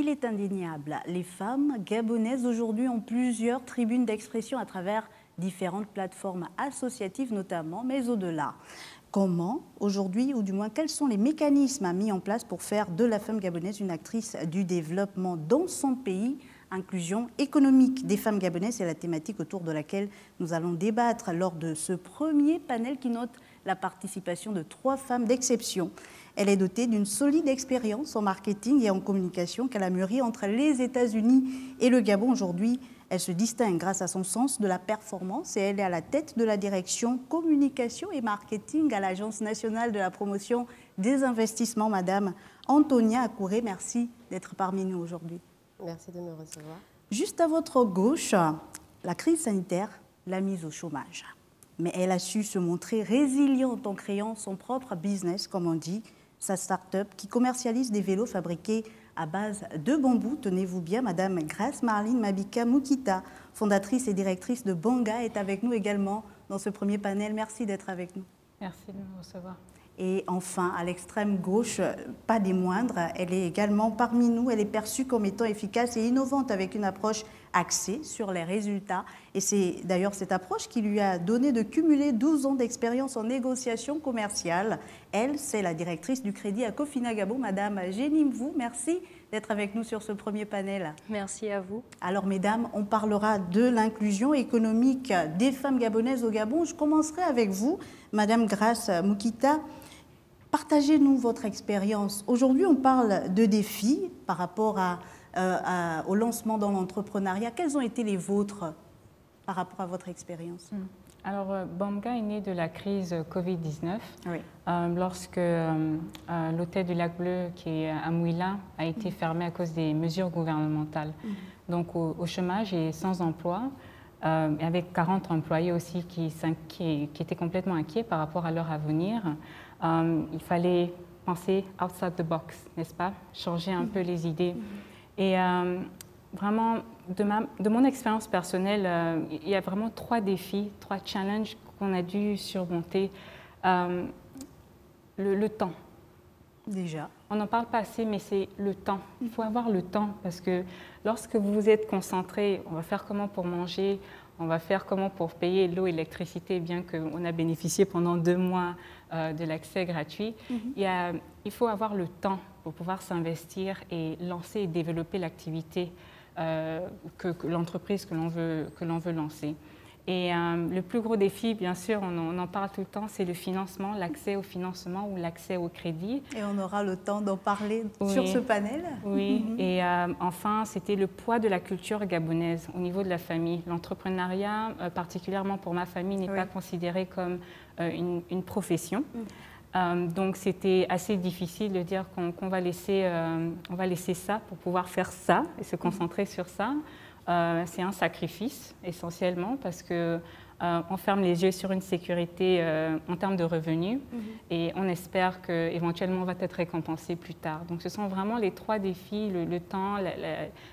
Il est indéniable, les femmes gabonaises aujourd'hui ont plusieurs tribunes d'expression à travers différentes plateformes associatives notamment, mais au-delà. Comment, aujourd'hui, ou du moins quels sont les mécanismes mis en place pour faire de la femme gabonaise une actrice du développement dans son pays? Inclusion économique des femmes gabonaises, c'est la thématique autour de laquelle nous allons débattre lors de ce premier panel qui note la participation de 3 femmes d'exception. Elle est dotée d'une solide expérience en marketing et en communication qu'elle a mûrie entre les États-Unis et le Gabon. Aujourd'hui, elle se distingue grâce à son sens de la performance et elle est à la tête de la direction communication et marketing à l'Agence nationale de la promotion des investissements. Madame Antonia Akouré, merci d'être parmi nous aujourd'hui. Merci de me recevoir. Juste à votre gauche, la crise sanitaire l'a mise au chômage. Mais elle a su se montrer résiliente en créant son propre business, comme on dit, sa start-up qui commercialise des vélos fabriqués à base de bambou. Tenez-vous bien, Madame Grace Marlene Mabika Mukita, fondatrice et directrice de Banga, est avec nous également dans ce premier panel. Merci d'être avec nous. Merci de me recevoir. Et enfin, à l'extrême gauche, pas des moindres, elle est également parmi nous. Elle est perçue comme étant efficace et innovante avec une approche axée sur les résultats. Et c'est d'ailleurs cette approche qui lui a donné de cumuler 12 ans d'expérience en négociation commerciale. Elle, c'est la directrice du Crédit à Cofina Gabon, Madame Génie Mvou. Merci d'être avec nous sur ce premier panel. Merci à vous. Alors, mesdames, on parlera de l'inclusion économique des femmes gabonaises au Gabon. Je commencerai avec vous, Madame Grace Mukita. Partagez-nous votre expérience. Aujourd'hui, on parle de défis par rapport au lancement dans l'entrepreneuriat. Quels ont été les vôtres par rapport à votre expérience? Alors, Banga est né de la crise Covid-19, oui. Lorsque l'hôtel du Lac Bleu, qui est à Mouila, a été fermé à cause des mesures gouvernementales. Donc, au chômage et sans emploi, avec 40 employés aussi qui étaient complètement inquiets par rapport à leur avenir. Il fallait penser outside the box, n'est-ce pas? Changer un peu les idées. Et vraiment, de mon expérience personnelle, il y a vraiment 3 défis, 3 challenges qu'on a dû surmonter. Le temps. Déjà. On n'en parle pas assez, mais c'est le temps. Il faut avoir le temps parce que lorsque vous vous êtes concentré, on va faire comment pour manger, on va faire comment pour payer l'eau et l'électricité, bien qu'on a bénéficié pendant 2 mois de l'accès gratuit. Il faut avoir le temps pour pouvoir s'investir et lancer et développer l'activité que l'entreprise que l'on veut lancer. Et le plus gros défi, bien sûr, on en parle tout le temps, c'est le financement, l'accès au financement ou l'accès au crédit. Et on aura le temps d'en parler sur ce panel. Oui, et enfin, c'était le poids de la culture gabonaise au niveau de la famille. L'entrepreneuriat, particulièrement pour ma famille, n'est pas considéré comme une profession. Donc, c'était assez difficile de dire qu'on va laisser ça pour pouvoir faire ça et se concentrer sur ça. C'est un sacrifice, essentiellement, parce qu'on ferme les yeux sur une sécurité en termes de revenus et on espère qu'éventuellement on va être récompensé plus tard. Donc, ce sont vraiment les 3 défis, le temps,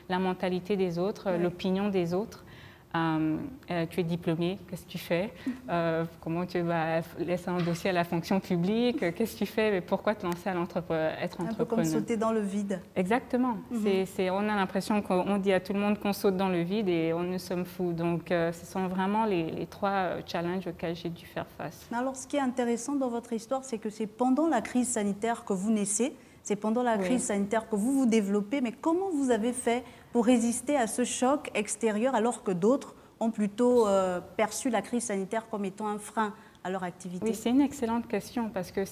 la mentalité des autres, l'opinion des autres. Tu es diplômé, qu'est-ce que tu fais? Comment tu vas laisser un dossier à la fonction publique? Qu'est-ce que tu fais? Mais pourquoi te lancer à être entrepreneur? Un peu comme sauter dans le vide. Exactement. On a l'impression qu'on dit à tout le monde qu'on saute dans le vide et nous sommes fous. Donc, ce sont vraiment les 3 challenges auxquels j'ai dû faire face. Alors, ce qui est intéressant dans votre histoire, c'est que c'est pendant la crise sanitaire que vous naissez. C'est pendant la crise sanitaire que vous vous développez. Mais comment vous avez fait pour résister à ce choc extérieur alors que d'autres ont plutôt perçu la crise sanitaire comme étant un frein à leur activité? Oui, c'est une excellente question parce que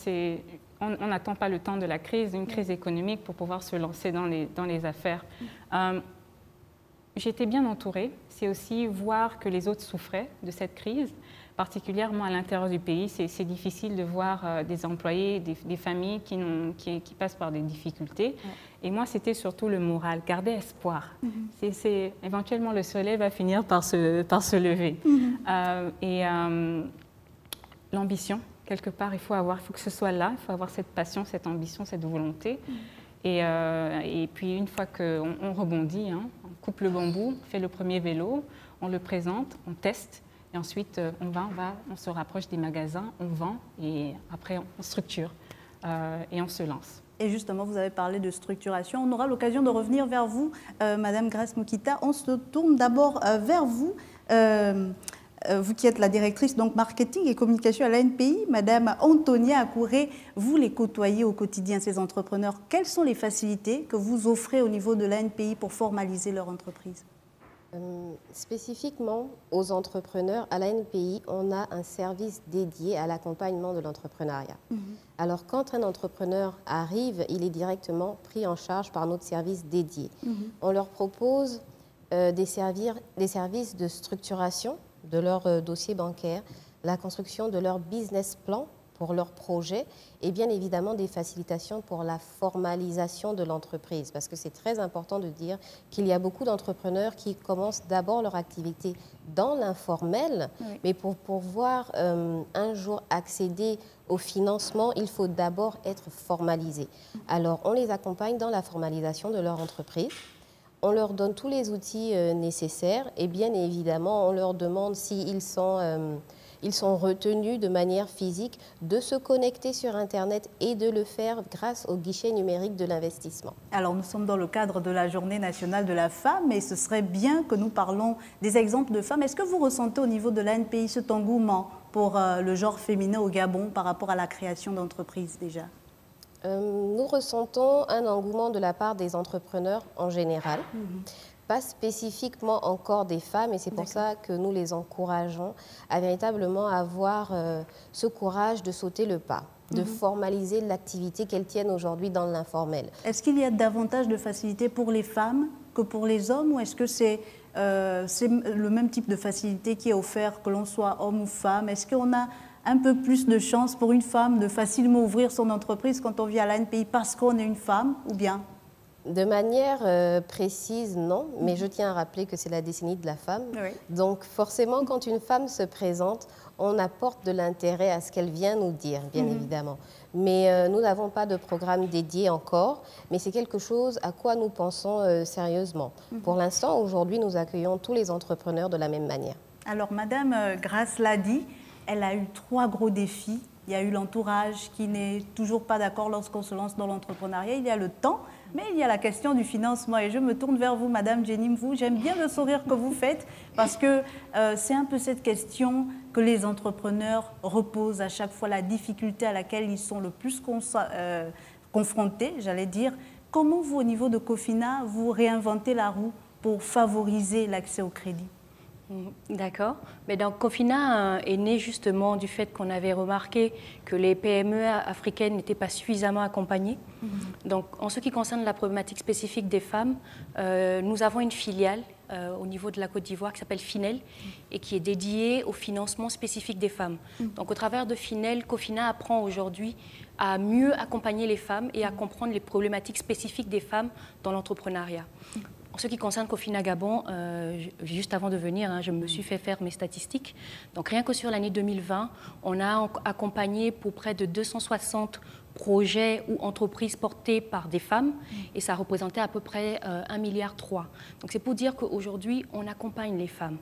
on n'attend pas le temps de la crise, une crise économique pour pouvoir se lancer dans les affaires. J'étais bien entourée. C'est aussi voir que les autres souffraient de cette crise, particulièrement à l'intérieur du pays. C'est difficile de voir des employés, des familles qui passent par des difficultés. Et moi, c'était surtout le moral, garder espoir. Éventuellement, le soleil va finir par se lever. L'ambition, quelque part, il faut que ce soit là, il faut avoir cette passion, cette ambition, cette volonté. Et puis, une fois qu'on rebondit, on coupe le bambou, on fait le premier vélo, on le présente, on teste. Et ensuite, on se rapproche des magasins, on vend et après, on structure et on se lance. Et justement, vous avez parlé de structuration. On aura l'occasion de revenir vers vous, Madame Grace Mukita. On se tourne d'abord vers vous. Vous qui êtes la directrice donc marketing et communication à l'ANPI, Madame Antonia Akouré, vous les côtoyez au quotidien, ces entrepreneurs. Quelles sont les facilités que vous offrez au niveau de l'ANPI pour formaliser leur entreprise? Spécifiquement aux entrepreneurs, à l'ANPI, on a un service dédié à l'accompagnement de l'entrepreneuriat. Alors, quand un entrepreneur arrive, il est directement pris en charge par notre service dédié. On leur propose des services de structuration de leur dossier bancaire, la construction de leur business plan pour leur projet et bien évidemment des facilitations pour la formalisation de l'entreprise. Parce que c'est très important de dire qu'il y a beaucoup d'entrepreneurs qui commencent d'abord leur activité dans l'informel, mais pour pouvoir un jour accéder au financement, il faut d'abord être formalisé. Alors on les accompagne dans la formalisation de leur entreprise. On leur donne tous les outils nécessaires et bien évidemment, on leur demande s'ils sont retenus de manière physique de se connecter sur Internet et de le faire grâce au guichet numérique de l'investissement. Alors, nous sommes dans le cadre de la Journée nationale de la femme et ce serait bien que nous parlons des exemples de femmes. Est-ce que vous ressentez au niveau de l'ANPI cet engouement pour le genre féminin au Gabon par rapport à la création d'entreprises déjà ? Nous ressentons un engouement de la part des entrepreneurs en général, pas spécifiquement encore des femmes, et c'est pour ça que nous les encourageons à véritablement avoir ce courage de sauter le pas, de formaliser l'activité qu'elles tiennent aujourd'hui dans l'informel. Est-ce qu'il y a davantage de facilité pour les femmes que pour les hommes, ou est-ce que c'est le même type de facilité qui est offert que l'on soit homme ou femme? Est-ce qu'on a un peu plus de chance pour une femme de facilement ouvrir son entreprise quand on vient à l'ANPI parce qu'on est une femme, ou bien? De manière précise, non, mais je tiens à rappeler que c'est la décennie de la femme. Donc forcément, quand une femme se présente, on apporte de l'intérêt à ce qu'elle vient nous dire, bien évidemment. Mais nous n'avons pas de programme dédié encore, mais c'est quelque chose à quoi nous pensons sérieusement. Pour l'instant, aujourd'hui, nous accueillons tous les entrepreneurs de la même manière. Alors, Madame Grace l'a dit, elle a eu 3 gros défis. Il y a eu l'entourage qui n'est toujours pas d'accord lorsqu'on se lance dans l'entrepreneuriat. Il y a le temps, mais il y a la question du financement. Et je me tourne vers vous, Madame Jenny Mvou. J'aime bien le sourire que vous faites parce que c'est un peu cette question que les entrepreneurs reposent à chaque fois, la difficulté à laquelle ils sont le plus confrontés, j'allais dire. Comment vous, au niveau de Cofina, vous réinventez la roue pour favoriser l'accès au crédit? D'accord. Mais donc, Cofina est né justement du fait qu'on avait remarqué que les PME africaines n'étaient pas suffisamment accompagnées. Donc, en ce qui concerne la problématique spécifique des femmes, nous avons une filiale au niveau de la Côte d'Ivoire qui s'appelle Finel et qui est dédiée au financement spécifique des femmes. Donc, au travers de Finel, Cofina apprend aujourd'hui à mieux accompagner les femmes et à comprendre les problématiques spécifiques des femmes dans l'entrepreneuriat. En ce qui concerne Cofina Gabon, juste avant de venir, je me suis fait faire mes statistiques. Donc rien que sur l'année 2020, on a accompagné pour près de 260 projets ou entreprises portées par des femmes et ça représentait à peu près 1,3 milliard. Donc c'est pour dire qu'aujourd'hui, on accompagne les femmes.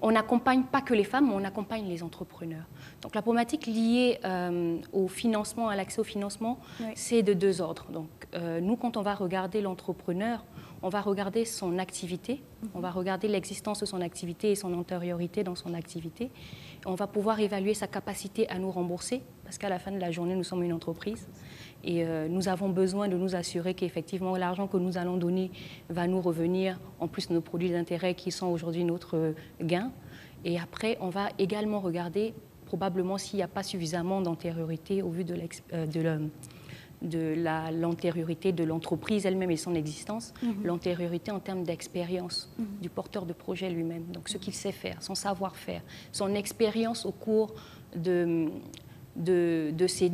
On n'accompagne pas que les femmes, mais on accompagne les entrepreneurs. Donc la problématique liée au financement, à l'accès au financement, c'est de 2 ordres. Donc nous, quand on va regarder l'entrepreneur, on va regarder son activité, on va regarder l'existence de son activité et son antériorité dans son activité. On va pouvoir évaluer sa capacité à nous rembourser, parce qu'à la fin de la journée, nous sommes une entreprise et nous avons besoin de nous assurer qu'effectivement l'argent que nous allons donner va nous revenir, en plus de nos produits d'intérêt qui sont aujourd'hui notre gain. Et après, on va également regarder probablement s'il n'y a pas suffisamment d'antériorité au vu de l'antériorité de l'entreprise elle-même et son existence, l'antériorité en termes d'expérience du porteur de projet lui-même, donc ce qu'il sait faire, son savoir-faire, son expérience au cours de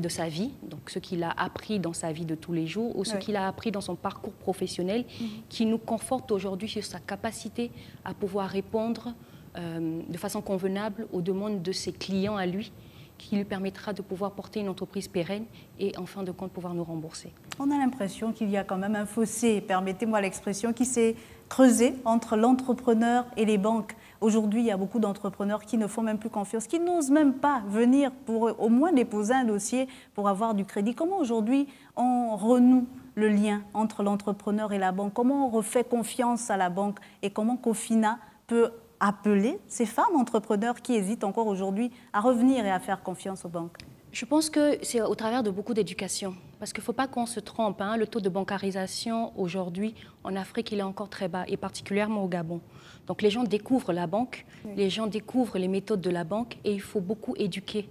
sa vie, donc ce qu'il a appris dans sa vie de tous les jours ou ce qu'il a appris dans son parcours professionnel qui nous conforte aujourd'hui sur sa capacité à pouvoir répondre de façon convenable aux demandes de ses clients à lui, qui lui permettra de pouvoir porter une entreprise pérenne et en fin de compte pouvoir nous rembourser. On a l'impression qu'il y a quand même un fossé, permettez-moi l'expression, qui s'est creusé entre l'entrepreneur et les banques. Aujourd'hui, il y a beaucoup d'entrepreneurs qui ne font même plus confiance, qui n'osent même pas venir pour au moins déposer un dossier pour avoir du crédit. Comment aujourd'hui on renoue le lien entre l'entrepreneur et la banque? Comment on refait confiance à la banque et comment Cofina peut appeler ces femmes entrepreneurs qui hésitent encore aujourd'hui à revenir et à faire confiance aux banques? Je pense que c'est au travers de beaucoup d'éducation. Parce qu'il ne faut pas qu'on se trompe. Hein. Le taux de bancarisation aujourd'hui en Afrique, il est encore très bas, et particulièrement au Gabon. Donc les gens découvrent la banque, les gens découvrent les méthodes de la banque et il faut beaucoup éduquer.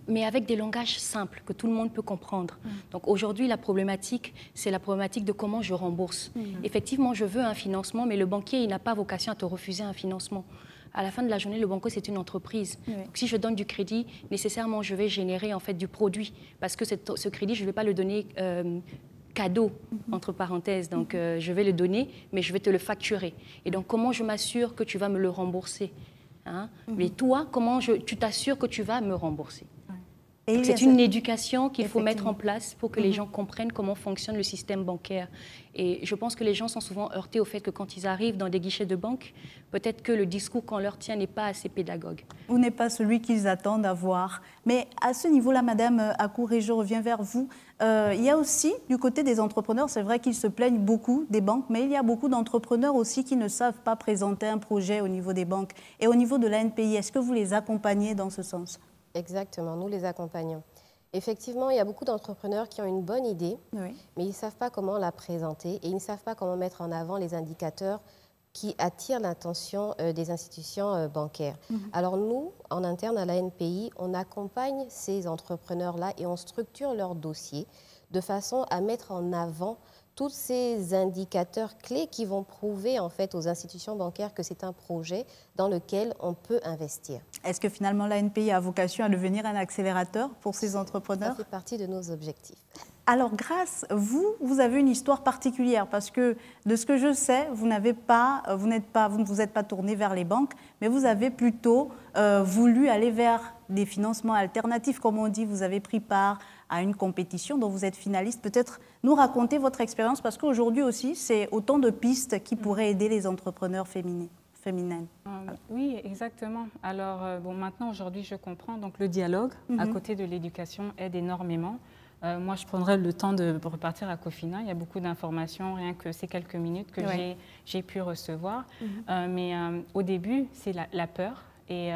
Mais avec des langages simples que tout le monde peut comprendre. Donc aujourd'hui, la problématique, c'est la problématique de comment je rembourse. Effectivement, je veux un financement, mais le banquier, il n'a pas vocation à te refuser un financement. À la fin de la journée, le banquier, c'est une entreprise. Donc, si je donne du crédit, nécessairement, je vais générer en fait du produit. Parce que ce crédit, je ne vais pas le donner cadeau, entre parenthèses. Donc, je vais le donner, mais je vais te le facturer. Et donc, comment je m'assure que tu vas me le rembourser, hein? Mais toi, comment tu t'assures que tu vas me rembourser? C'est une éducation qu'il faut mettre en place pour que les gens comprennent comment fonctionne le système bancaire. Et je pense que les gens sont souvent heurtés au fait que quand ils arrivent dans des guichets de banque, peut-être que le discours qu'on leur tient n'est pas assez pédagogue. Ou n'est pas celui qu'ils attendent à voir. Mais à ce niveau-là, Madame Akouré, je reviens vers vous. Il y a aussi, du côté des entrepreneurs, c'est vrai qu'ils se plaignent beaucoup des banques, mais il y a beaucoup d'entrepreneurs aussi qui ne savent pas présenter un projet au niveau des banques. Et au niveau de l'ANPI, est-ce que vous les accompagnez dans ce sens ? Exactement, nous les accompagnons. Effectivement, il y a beaucoup d'entrepreneurs qui ont une bonne idée, mais ils ne savent pas comment la présenter et ils ne savent pas comment mettre en avant les indicateurs qui attirent l'attention des institutions bancaires. Alors nous, en interne à l'ANPI, on accompagne ces entrepreneurs-là et on structure leurs dossiers de façon à mettre en avant tous ces indicateurs clés qui vont prouver en fait aux institutions bancaires que c'est un projet dans lequel on peut investir. Est-ce que finalement l'ANPI a vocation à devenir un accélérateur pour ces entrepreneurs? Ça fait partie de nos objectifs. Alors grâce, vous avez une histoire particulière parce que de ce que je sais, vous ne vous êtes pas tourné vers les banques, mais vous avez plutôt voulu aller vers des financements alternatifs, comme on dit. Vous avez pris part à une compétition dont vous êtes finaliste. Peut-être nous raconter votre expérience parce qu'aujourd'hui aussi, c'est autant de pistes qui pourraient aider les entrepreneurs féminines. Oui, exactement. Alors, maintenant, aujourd'hui, je comprends. Donc, le dialogue, à côté de l'éducation, aide énormément. Moi, je prendrai le temps de repartir à Cofina. Il y a beaucoup d'informations, rien que ces quelques minutes que j'ai pu recevoir. Mais au début, c'est la peur et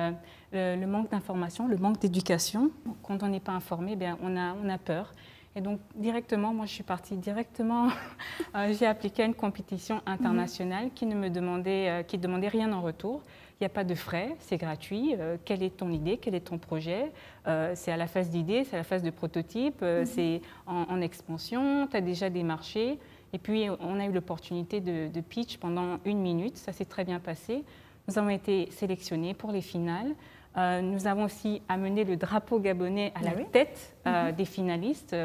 le manque d'information, le manque d'éducation. Quand on n'est pas informé, on a peur. Et donc, directement, moi, je suis partie directement. J'ai appliqué à une compétition internationale qui ne me demandait rien en retour. Il n'y a pas de frais, c'est gratuit. Quelle est ton idée? Quel est ton projet? C'est à la phase d'idée, c'est à la phase de prototype, c'est en expansion, tu as déjà des marchés. Et puis, on a eu l'opportunité de pitch pendant 1 minute. Ça s'est très bien passé. Nous avons été sélectionnés pour les finales. Nous avons aussi amené le drapeau gabonais à la tête des finalistes.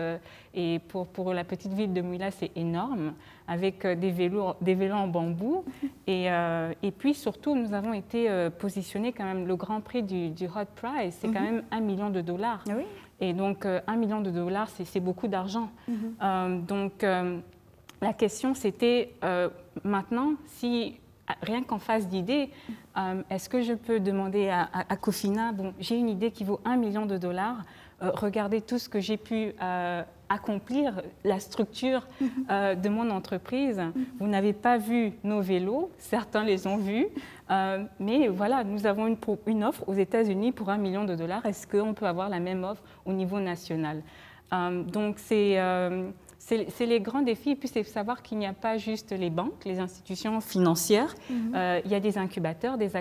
Et pour la petite ville de Mouila, c'est énorme, avec des vélos en bambou. Et puis surtout, nous avons été positionnés quand même, le grand prix du Hot Prize, c'est quand même $1 million. Oui. Et donc, $1 million, c'est beaucoup d'argent. Donc, la question, c'était maintenant, si... Rien qu'en phase d'idée, est-ce que je peux demander à Cofina, j'ai une idée qui vaut $1 million, regardez tout ce que j'ai pu accomplir, la structure de mon entreprise. Vous n'avez pas vu nos vélos, certains les ont vus, mais voilà, nous avons une offre aux États-Unis pour $1 million. Est-ce qu'on peut avoir la même offre au niveau national? Donc c'est les grands défis, et puis c'est savoir qu'il n'y a pas juste les banques, les institutions financières, il y a des incubateurs, des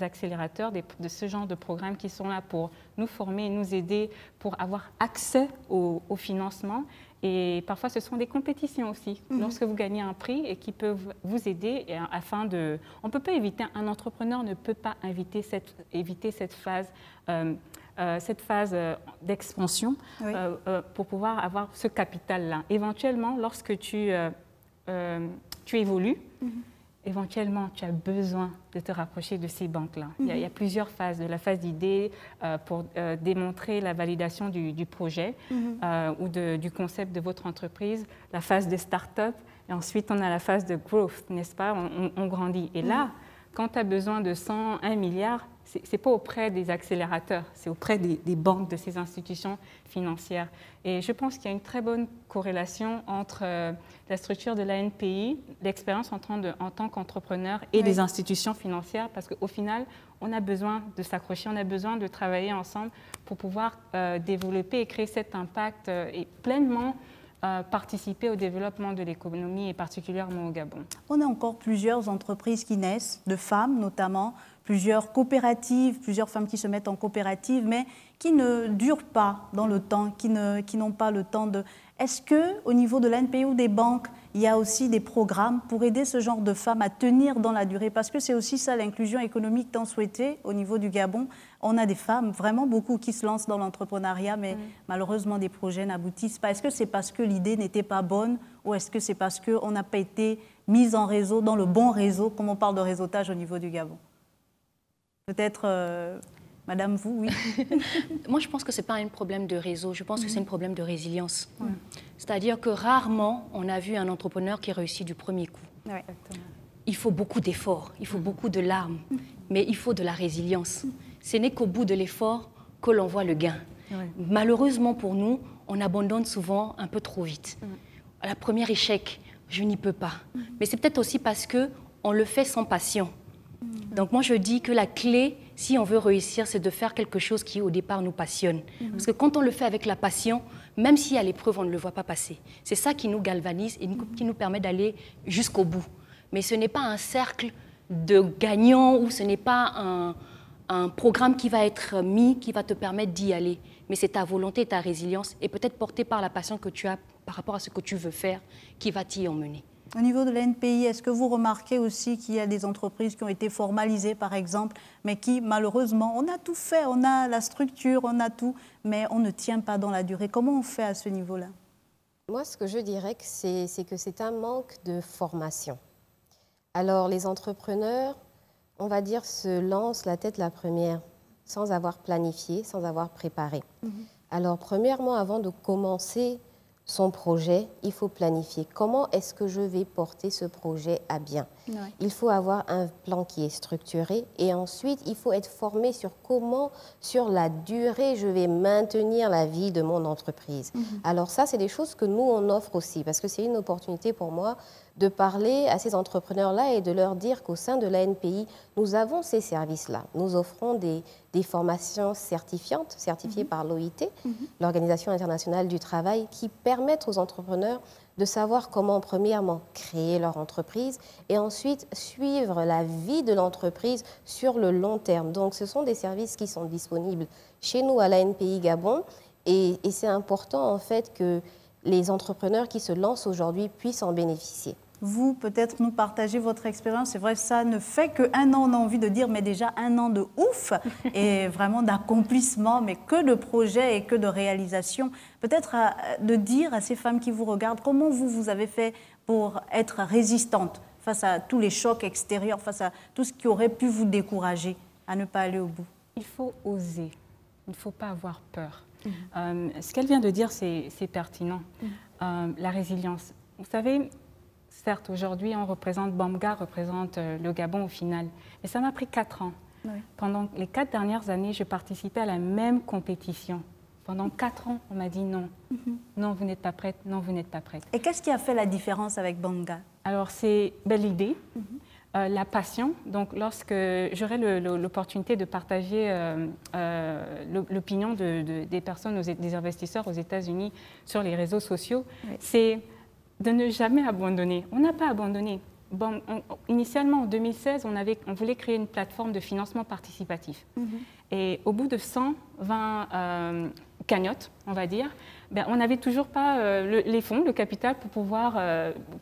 accélérateurs, de ce genre de programmes qui sont là pour nous former, nous aider, pour avoir accès au financement. Et parfois, ce sont des compétitions aussi, lorsque vous gagnez un prix et qui peuvent vous aider afin de... On ne peut pas éviter, un entrepreneur ne peut pas éviter cette phase d'expansion pour pouvoir avoir ce capital-là. Éventuellement, lorsque tu évolues, éventuellement, tu as besoin de te rapprocher de ces banques-là. Il y a plusieurs phases. De la phase d'idée pour démontrer la validation du projet ou du concept de votre entreprise, la phase de start-up, et ensuite, on a la phase de growth, n'est-ce pas? On grandit. Et là, quand tu as besoin de 101 milliards, ce n'est pas auprès des accélérateurs, c'est auprès des banques, de ces institutions financières. Et je pense qu'il y a une très bonne corrélation entre la structure de l'ANPI, l'expérience en tant qu'entrepreneur et les institutions financières, parce qu'au final, on a besoin de s'accrocher, on a besoin de travailler ensemble pour pouvoir développer et créer cet impact et pleinement participer au développement de l'économie et particulièrement au Gabon. On a encore plusieurs entreprises qui naissent, de femmes notamment, plusieurs coopératives, plusieurs femmes qui se mettent en coopérative, mais qui ne durent pas dans le temps, qui n'ont pas le temps de... Est-ce qu'au niveau de l'ANPI ou des banques, il y a aussi des programmes pour aider ce genre de femmes à tenir dans la durée? Parce que c'est aussi ça l'inclusion économique tant souhaitée au niveau du Gabon. On a des femmes, vraiment beaucoup, qui se lancent dans l'entrepreneuriat, mais malheureusement des projets n'aboutissent pas. Est-ce que c'est parce que l'idée n'était pas bonne ou est-ce que c'est parce qu'on n'a pas été mis en réseau, dans le bon réseau, comme on parle de réseautage au niveau du Gabon? Peut-être... Madame, vous, oui. Moi, je pense que ce n'est pas un problème de réseau, je pense que c'est un problème de résilience. C'est-à-dire que rarement, on a vu un entrepreneur qui réussit du premier coup. Ouais. Il faut beaucoup d'efforts, il faut beaucoup de larmes, mais il faut de la résilience. Ce n'est qu'au bout de l'effort que l'on voit le gain. Malheureusement pour nous, on abandonne souvent un peu trop vite. À la première échec, je n'y peux pas. Mais c'est peut-être aussi parce qu'on le fait sans passion. Donc moi, je dis que la clé, si on veut réussir, c'est de faire quelque chose qui, au départ, nous passionne. Parce que quand on le fait avec la passion, même s'il y a l'épreuve, on ne le voit pas passer. C'est ça qui nous galvanise et qui nous permet d'aller jusqu'au bout. Mais ce n'est pas un cercle de gagnants ou ce n'est pas un programme qui va être mis, qui va te permettre d'y aller. Mais c'est ta volonté, ta résilience et peut-être portée par la passion que tu as par rapport à ce que tu veux faire qui va t'y emmener. Au niveau de l'ANPI, est-ce que vous remarquez aussi qu'il y a des entreprises qui ont été formalisées, par exemple, mais qui, malheureusement, on a tout fait, on a la structure, on a tout, mais on ne tient pas dans la durée? Comment on fait à ce niveau-là? Moi, ce que je dirais, c'est que c'est un manque de formation. Alors, les entrepreneurs, on va dire, se lancent la tête la première, sans avoir planifié, sans avoir préparé. Alors, premièrement, avant de commencer son projet, il faut planifier. Comment est-ce que je vais porter ce projet à bien? Il faut avoir un plan qui est structuré et ensuite, il faut être formé sur comment, sur la durée, je vais maintenir la vie de mon entreprise. Alors ça, c'est des choses que nous, on offre aussi parce que c'est une opportunité pour moi de parler à ces entrepreneurs-là et de leur dire qu'au sein de l'ANPI, nous avons ces services-là. Nous offrons des formations certifiantes, certifiées par l'OIT, l'Organisation internationale du travail, qui permettent aux entrepreneurs de savoir comment, premièrement, créer leur entreprise et ensuite suivre la vie de l'entreprise sur le long terme. Donc, ce sont des services qui sont disponibles chez nous à l'ANPI Gabon et c'est important, en fait, que les entrepreneurs qui se lancent aujourd'hui puissent en bénéficier. Vous, peut-être, nous partagez votre expérience. C'est vrai, ça ne fait qu'un an, on a envie de dire, mais déjà un an de ouf et vraiment d'accomplissement, mais que de projets et que de réalisations. Peut-être de dire à ces femmes qui vous regardent, comment vous avez fait pour être résistante face à tous les chocs extérieurs, face à tout ce qui aurait pu vous décourager à ne pas aller au bout? Il faut oser, il ne faut pas avoir peur. Ce qu'elle vient de dire, c'est pertinent. La résilience. Vous savez, certes, aujourd'hui, BAMGA représente le Gabon au final. Mais ça m'a pris 4 ans. Pendant les 4 dernières années, je participais à la même compétition. Pendant 4 ans, on m'a dit non. Non, vous n'êtes pas prête. Non, vous n'êtes pas prête. Et qu'est-ce qui a fait la différence avec BAMGA? Alors, c'est l'idée, la passion. Donc, lorsque j'aurai l'opportunité de partager l'opinion des personnes, des investisseurs aux États-Unis sur les réseaux sociaux, c'est de ne jamais abandonner. On n'a pas abandonné. Bon, initialement, en 2016, on voulait créer une plateforme de financement participatif. Et au bout de 120 cagnottes, on va dire, on n'avait toujours pas les fonds, le capital pour pouvoir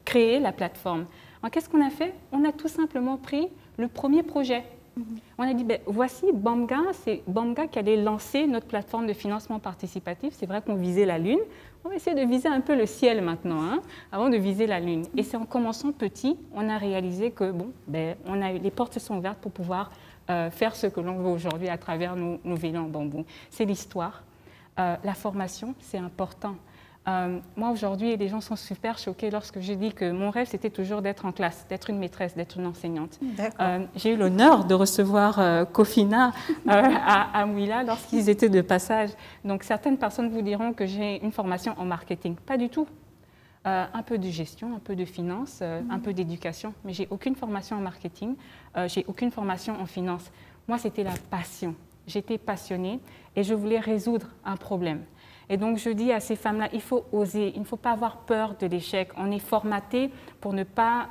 créer la plateforme. Alors, qu'est-ce qu'on a fait? On a tout simplement pris le premier projet. On a dit, voici BAMGA, c'est BAMGA qui allait lancer notre plateforme de financement participatif. C'est vrai qu'on visait la Lune. On va essayer de viser un peu le ciel maintenant, avant de viser la Lune. Et c'est en commençant petit, on a réalisé que les portes se sont ouvertes pour pouvoir faire ce que l'on veut aujourd'hui à travers nos vélos en bambou. C'est l'histoire. La formation, c'est important. Moi, aujourd'hui, les gens sont super choqués lorsque je dis que mon rêve, c'était toujours d'être en classe, d'être une maîtresse, d'être une enseignante. J'ai eu l'honneur de recevoir Cofina à Mouila lorsqu'ils étaient de passage. Donc, certaines personnes vous diront que j'ai une formation en marketing. Pas du tout. Un peu de gestion, un peu de finance, un peu d'éducation. Mais j'ai aucune formation en marketing, j'ai aucune formation en finance. Moi, c'était la passion. J'étais passionnée et je voulais résoudre un problème. Et donc, je dis à ces femmes-là, il faut oser, il ne faut pas avoir peur de l'échec. On est formaté pour ne pas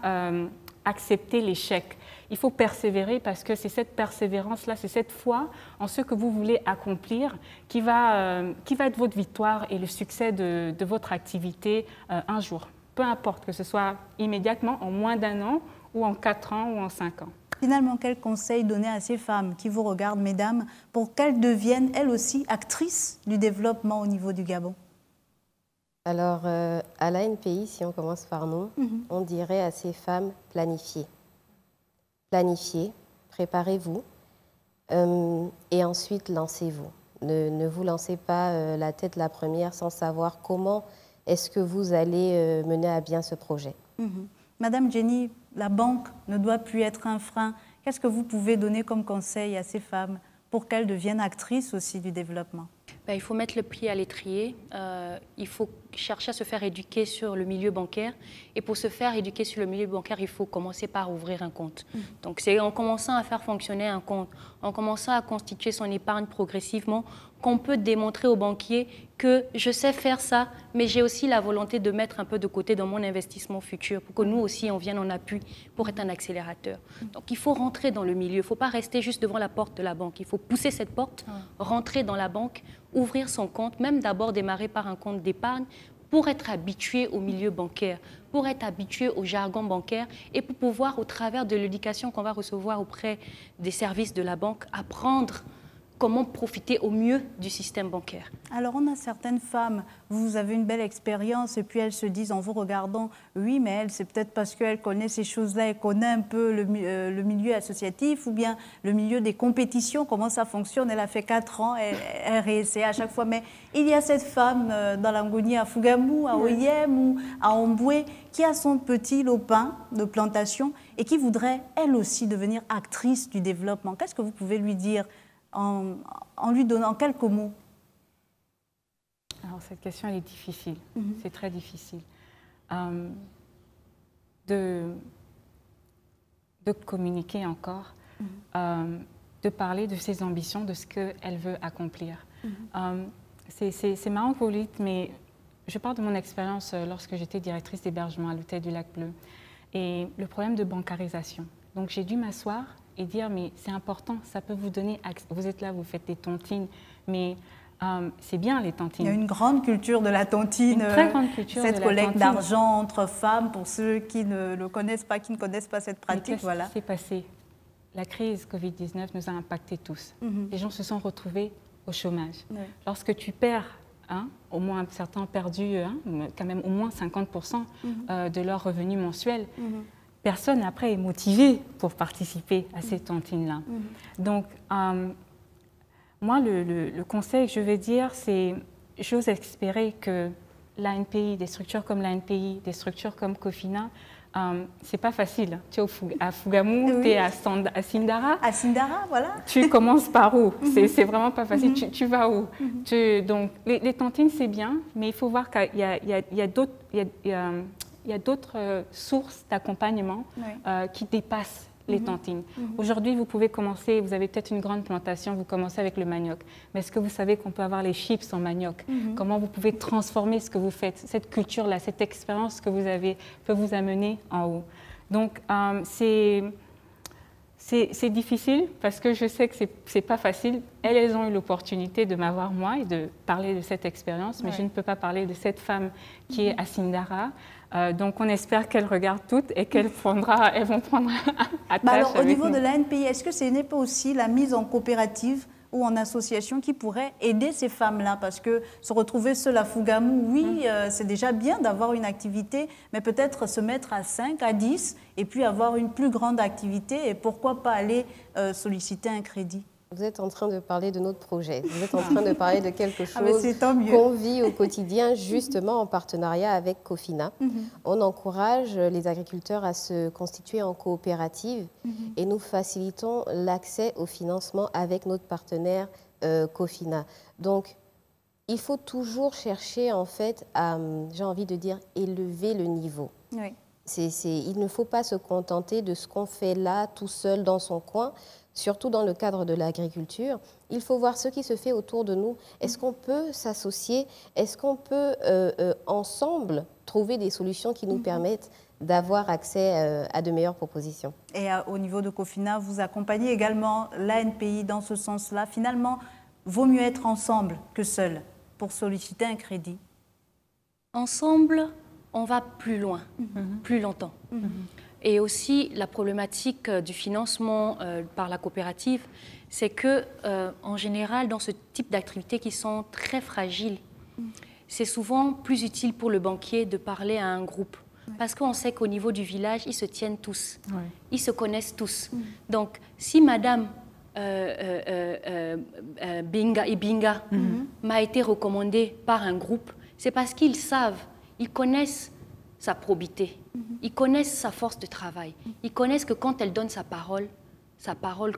accepter l'échec. Il faut persévérer parce que c'est cette persévérance-là, c'est cette foi en ce que vous voulez accomplir qui va être votre victoire et le succès de votre activité un jour. Peu importe que ce soit immédiatement, en moins d'1 an, ou en 4 ans, ou en 5 ans. Finalement, quel conseil donner à ces femmes qui vous regardent, mesdames, pour qu'elles deviennent, elles aussi, actrices du développement au niveau du Gabon? Alors, à l'ANPI, si on commence par nous, on dirait à ces femmes, planifiez. Planifiez, préparez-vous et ensuite lancez-vous. Ne vous lancez pas la tête la première sans savoir comment est-ce que vous allez mener à bien ce projet. Madame Jenny, la banque ne doit plus être un frein. Qu'est-ce que vous pouvez donner comme conseil à ces femmes pour qu'elles deviennent actrices aussi du développement? Il faut mettre le pied à l'étrier, il faut chercher à se faire éduquer sur le milieu bancaire. Et pour se faire éduquer sur le milieu bancaire, il faut commencer par ouvrir un compte. Donc c'est en commençant à faire fonctionner un compte, en commençant à constituer son épargne progressivement, qu'on peut démontrer aux banquiers que je sais faire ça, mais j'ai aussi la volonté de mettre un peu de côté dans mon investissement futur pour que nous aussi, on vienne en appui pour être un accélérateur. Donc il faut rentrer dans le milieu, il ne faut pas rester juste devant la porte de la banque. Il faut pousser cette porte, rentrer dans la banque, ouvrir son compte, même d'abord démarrer par un compte d'épargne pour être habitué au milieu bancaire, pour être habitué au jargon bancaire et pour pouvoir, au travers de l'éducation qu'on va recevoir auprès des services de la banque, apprendre comment profiter au mieux du système bancaire. Alors, on a certaines femmes, vous avez une belle expérience et puis elles se disent en vous regardant, oui, mais elle, c'est peut-être parce qu'elle connaît ces choses-là, elle connaît un peu le milieu associatif ou bien le milieu des compétitions, comment ça fonctionne. Elle a fait 4 ans, elle réessaie à chaque fois. Mais il y a cette femme dans l'Angoni à Fougamou, à Oyem ou à Omboué qui a son petit lopin de plantation et qui voudrait, elle aussi, devenir actrice du développement. Qu'est-ce que vous pouvez lui dire en lui donnant quelques mots? Alors, cette question, elle est difficile. C'est très difficile. De communiquer encore, de parler de ses ambitions, de ce qu'elle veut accomplir. C'est marrant que vous le dites, mais je parle de mon expérience lorsque j'étais directrice d'hébergement à l'hôtel du Lac Bleu et le problème de bancarisation. Donc, j'ai dû m'asseoir et dire, mais c'est important, ça peut vous donner accès. Vous êtes là, vous faites des tontines, mais c'est bien les tontines. Il y a une grande culture de la tontine. Une très grande culture cette de la collecte tontine. d'argent entre femmes, pour ceux qui ne le connaissent pas, qui ne connaissent pas cette pratique. Qu'est-ce qui s'est passé? La crise Covid-19 nous a impactés tous. Les gens se sont retrouvés au chômage. Lorsque tu perds, au moins certains ont perdu quand même au moins 50% de leur revenu mensuel, personne après est motivé pour participer à ces tontines-là. Donc, moi, le conseil que je vais dire, c'est j'ose espérer que l'ANPI, des structures comme l'ANPI, des structures comme Cofina, c'est pas facile. Tu es à Fougamou, tu es à Sindara. À Sindara, voilà. Tu commences par où? C'est vraiment pas facile. Tu vas où? Donc, les tontines, c'est bien, mais il faut voir qu'il y a d'autres... Il y a d'autres sources d'accompagnement qui dépassent les tontines. Aujourd'hui, vous pouvez commencer, vous avez peut-être une grande plantation, vous commencez avec le manioc. Mais est-ce que vous savez qu'on peut avoir les chips en manioc? Comment vous pouvez transformer ce que vous faites? Cette culture-là, cette expérience que vous avez peut vous amener en haut. Donc, c'est difficile parce que je sais que c'est pas facile. Elles ont eu l'opportunité de m'avoir moi et de parler de cette expérience, mais je ne peux pas parler de cette femme qui est à Sindara. Donc, on espère qu'elles regardent toutes et qu'elles vont prendre attache alors, au niveau nous. de l'ANPI, est-ce que ce n'est pas aussi la mise en coopérative ou en association qui pourrait aider ces femmes-là? Parce que se retrouver seule à Fougamou, oui, c'est déjà bien d'avoir une activité, mais peut-être se mettre à 5, à 10 et puis avoir une plus grande activité et pourquoi pas aller solliciter un crédit? Vous êtes en train de parler de notre projet. Vous êtes en train de parler de quelque chose qu'on vit au quotidien, justement en partenariat avec Cofina. On encourage les agriculteurs à se constituer en coopérative et nous facilitons l'accès au financement avec notre partenaire Cofina. Donc, il faut toujours chercher, en fait, à, j'ai envie de dire, élever le niveau. Oui. Il ne faut pas se contenter de ce qu'on fait là, tout seul, dans son coin. Surtout dans le cadre de l'agriculture, il faut voir ce qui se fait autour de nous. Est-ce qu'on peut s'associer? Est-ce qu'on peut ensemble trouver des solutions qui nous permettent d'avoir accès à de meilleures propositions? Et au niveau de Cofina, vous accompagnez également l'ANPI dans ce sens-là. Finalement, vaut mieux être ensemble que seul pour solliciter un crédit. Ensemble, on va plus loin, plus longtemps. Et aussi, la problématique du financement par la coopérative, c'est que, en général, dans ce type d'activités qui sont très fragiles, c'est souvent plus utile pour le banquier de parler à un groupe. Parce qu'on sait qu'au niveau du village, ils se tiennent tous. Ils se connaissent tous. Donc, si Madame Binga et Binga m'a été recommandée par un groupe, c'est parce qu'ils savent, ils connaissent sa probité. Ils connaissent sa force de travail. Ils connaissent que quand elle donne sa parole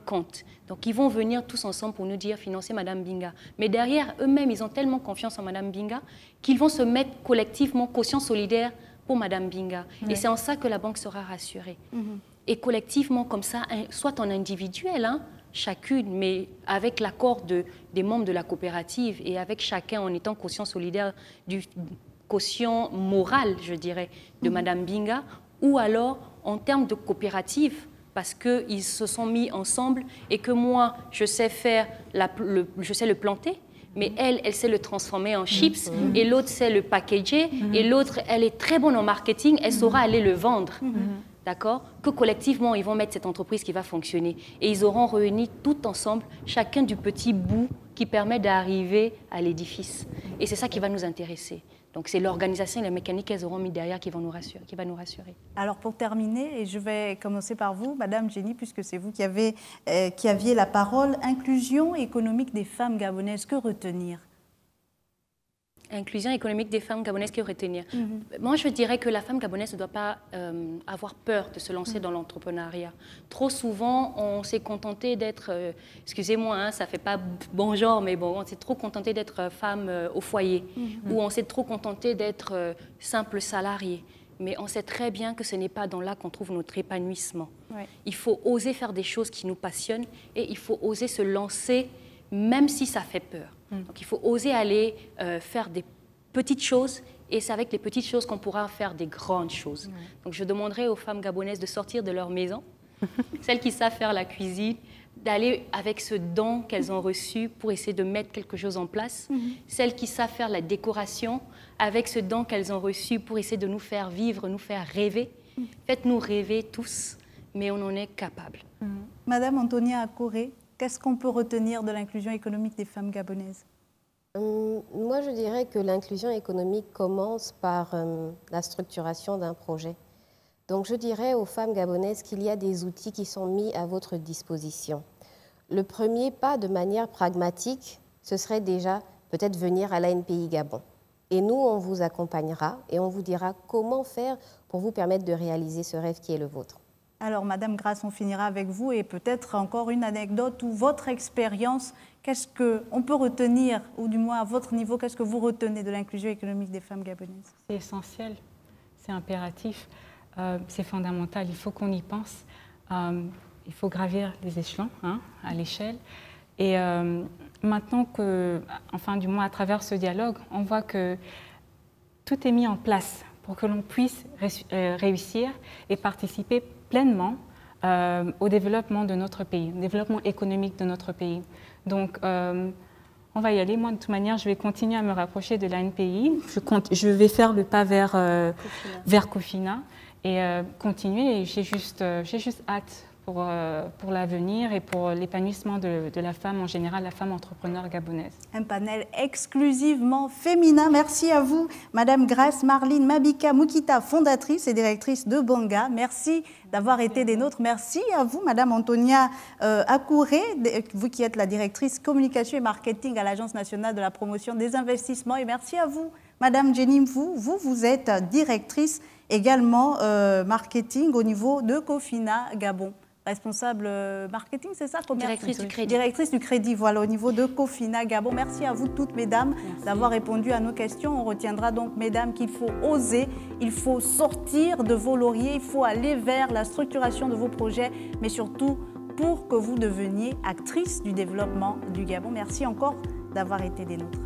compte. Donc, ils vont venir tous ensemble pour nous dire financer Madame Binga. Mais derrière, eux-mêmes, ils ont tellement confiance en Madame Binga qu'ils vont se mettre collectivement caution solidaire pour Madame Binga. Et c'est en ça que la banque sera rassurée. Et collectivement, comme ça, soit en individuel, hein, chacune, mais avec l'accord des membres de la coopérative et avec chacun en étant caution solidaire du caution morale, je dirais, de Madame Binga, ou alors en termes de coopérative, parce qu'ils se sont mis ensemble et que moi, je sais le planter, mais elle sait le transformer en chips, et l'autre sait le packager, et l'autre, elle est très bonne en marketing, elle saura aller le vendre. D'accord? Que collectivement, ils vont mettre cette entreprise qui va fonctionner. Et ils auront réuni tout ensemble, chacun du petit bout qui permet d'arriver à l'édifice. Et c'est ça qui va nous intéresser. Donc, c'est l'organisation et la mécanique qu'elles auront mis derrière qui va nous rassurer. Alors, pour terminer, et je vais commencer par vous, Madame Jenny, puisque c'est vous qui aviez la parole, inclusion économique des femmes gabonaises, que retenir? Inclusion économique des femmes gabonaises, que retenir? Moi, je dirais que la femme gabonaise ne doit pas avoir peur de se lancer dans l'entrepreneuriat. Trop souvent, on s'est contenté d'être, excusez-moi, hein, ça ne fait pas bon genre, mais bon, on s'est trop contenté d'être femme au foyer, ou on s'est trop contenté d'être simple salarié. Mais on sait très bien que ce n'est pas dans là qu'on trouve notre épanouissement. Il faut oser faire des choses qui nous passionnent et il faut oser se lancer même si ça fait peur. Donc, il faut oser aller faire des petites choses et c'est avec les petites choses qu'on pourra faire des grandes choses. Donc, je demanderai aux femmes gabonaises de sortir de leur maison, celles qui savent faire la cuisine, d'aller avec ce don qu'elles ont reçu pour essayer de mettre quelque chose en place, celles qui savent faire la décoration, avec ce don qu'elles ont reçu pour essayer de nous faire vivre, nous faire rêver. Faites-nous rêver tous, mais on en est capable. Madame Antonia Akoré, qu'est-ce qu'on peut retenir de l'inclusion économique des femmes gabonaises? Moi, je dirais que l'inclusion économique commence par la structuration d'un projet. Donc, je dirais aux femmes gabonaises qu'il y a des outils qui sont mis à votre disposition. Le premier pas, de manière pragmatique, ce serait déjà peut-être venir à l'ANPI Gabon. Et nous, on vous accompagnera et on vous dira comment faire pour vous permettre de réaliser ce rêve qui est le vôtre. Alors, Madame Grace, on finira avec vous et peut-être encore une anecdote ou votre expérience. Qu'est-ce qu'on peut retenir, ou du moins à votre niveau, qu'est-ce que vous retenez de l'inclusion économique des femmes gabonaises? C'est essentiel, c'est impératif, c'est fondamental, il faut qu'on y pense. Il faut gravir les échelons à l'échelle. Et maintenant que, enfin du moins à travers ce dialogue, on voit que tout est mis en place pour que l'on puisse réussir et participer pleinement au développement de notre pays, au développement économique de notre pays. Donc, on va y aller. Moi, de toute manière, je vais continuer à me rapprocher de l'ANPI. Je vais faire le pas vers Cofina et continuer. Et j'ai juste hâte pour l'avenir et pour l'épanouissement de la femme en général, la femme entrepreneur gabonaise. Un panel exclusivement féminin. Merci à vous, Madame Grace Marline Mabika Moukita, fondatrice et directrice de Banga. Merci d'avoir été des nôtres. Merci à vous, Madame Antonia Akouré, vous qui êtes la directrice communication et marketing à l'Agence nationale de la promotion des investissements. Et merci à vous, Madame Jenny Mvou. Vous êtes directrice également marketing au niveau de Cofina Gabon. Responsable marketing, c'est ça? Directrice du crédit. Directrice du crédit, voilà, au niveau de Cofina Gabon. Merci à vous toutes, mesdames, d'avoir répondu à nos questions. On retiendra donc, mesdames, qu'il faut oser, il faut sortir de vos lauriers, il faut aller vers la structuration de vos projets, mais surtout pour que vous deveniez actrice du développement du Gabon. Merci encore d'avoir été des nôtres.